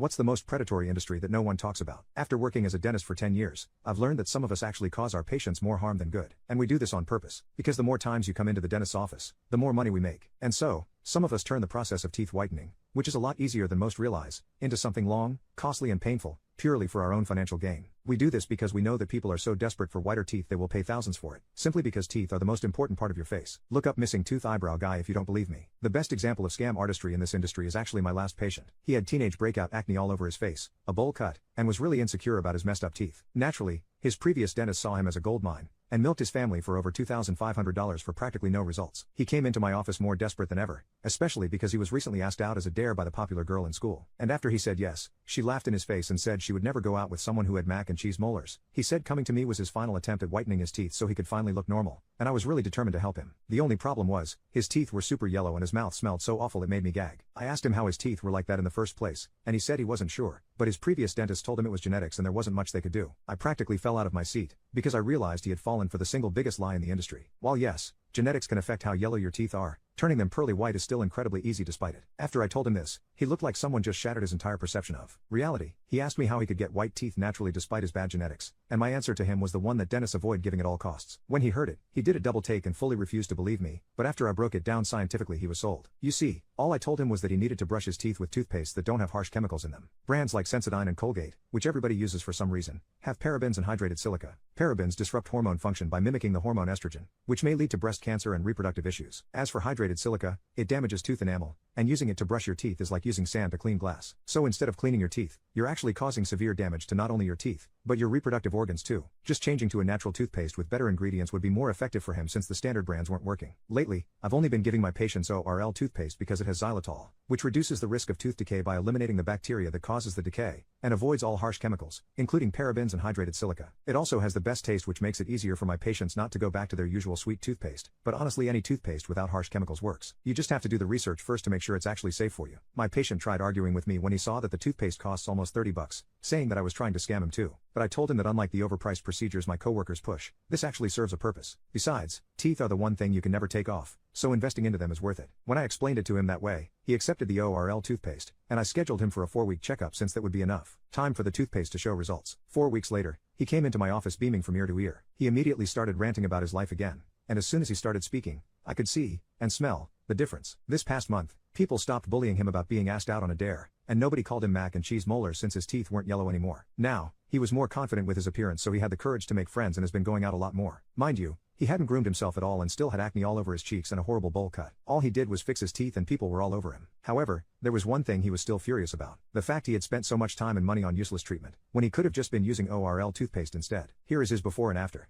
What's the most predatory industry that no one talks about? After working as a dentist for 10 years, I've learned that some of us actually cause our patients more harm than good. And we do this on purpose. Because the more times you come into the dentist's office, the more money we make. And so, some of us turn the process of teeth whitening, which is a lot easier than most realize, into something long, costly and painful, purely for our own financial gain. We do this because we know that people are so desperate for whiter teeth they will pay thousands for it, simply because teeth are the most important part of your face. Look up missing tooth eyebrow guy if you don't believe me. The best example of scam artistry in this industry is actually my last patient. He had teenage breakout acne all over his face, a bowl cut, and was really insecure about his messed up teeth. Naturally, his previous dentist saw him as a gold mine, and milked his family for over $2,500 for practically no results. He came into my office more desperate than ever, especially because he was recently asked out as a dare by the popular girl in school. And after he said yes, she laughed in his face and said she would never go out with someone who had mac and cheese molars. He said coming to me was his final attempt at whitening his teeth so he could finally look normal, and I was really determined to help him. The only problem was, his teeth were super yellow and his mouth smelled so awful it made me gag. I asked him how his teeth were like that in the first place, and he said he wasn't sure, but his previous dentist told him it was genetics and there wasn't much they could do. I practically fell out of my seat, because I realized he had fallen for the single biggest lie in the industry. While yes, genetics can affect how yellow your teeth are, turning them pearly white is still incredibly easy despite it. After I told him this, he looked like someone just shattered his entire perception of reality. He asked me how he could get white teeth naturally despite his bad genetics, and my answer to him was the one that dentists avoid giving at all costs. When he heard it, he did a double take and fully refused to believe me, but after I broke it down scientifically he was sold. You see, all I told him was that he needed to brush his teeth with toothpaste that don't have harsh chemicals in them. Brands like Sensodyne and Colgate, which everybody uses for some reason, have parabens and hydrated silica. Parabens disrupt hormone function by mimicking the hormone estrogen, which may lead to breast cancer and reproductive issues. As for hydrated silica, it damages tooth enamel, and using it to brush your teeth is like using sand to clean glass. So instead of cleaning your teeth, you're actually causing severe damage to not only your teeth, but your reproductive organs too. Just changing to a natural toothpaste with better ingredients would be more effective for him since the standard brands weren't working. Lately, I've only been giving my patients ORL toothpaste because it has xylitol, which reduces the risk of tooth decay by eliminating the bacteria that causes the decay, and avoids all harsh chemicals, including parabens and hydrated silica. It also has the best taste, which makes it easier for my patients not to go back to their usual sweet toothpaste. But honestly, any toothpaste without harsh chemicals works. You just have to do the research first to make sure it's actually safe for you. My patient tried arguing with me when he saw that the toothpaste costs almost $30, saying that I was trying to scam him too. But I told him that unlike the overpriced procedures my coworkers push, this actually serves a purpose. Besides, teeth are the one thing you can never take off, so investing into them is worth it. When I explained it to him that way, he accepted the ORL toothpaste, and I scheduled him for a 4-week checkup since that would be enough time for the toothpaste to show results. 4 weeks later, he came into my office beaming from ear to ear. He immediately started ranting about his life again, and as soon as he started speaking, I could see, and smell, the difference. This past month, people stopped bullying him about being asked out on a dare, and nobody called him mac and cheese molars since his teeth weren't yellow anymore. Now, he was more confident with his appearance, so he had the courage to make friends and has been going out a lot more. Mind you, he hadn't groomed himself at all and still had acne all over his cheeks and a horrible bowl cut. All he did was fix his teeth and people were all over him. However, there was one thing he was still furious about: the fact he had spent so much time and money on useless treatment, when he could have just been using ORL toothpaste instead. Here is his before and after.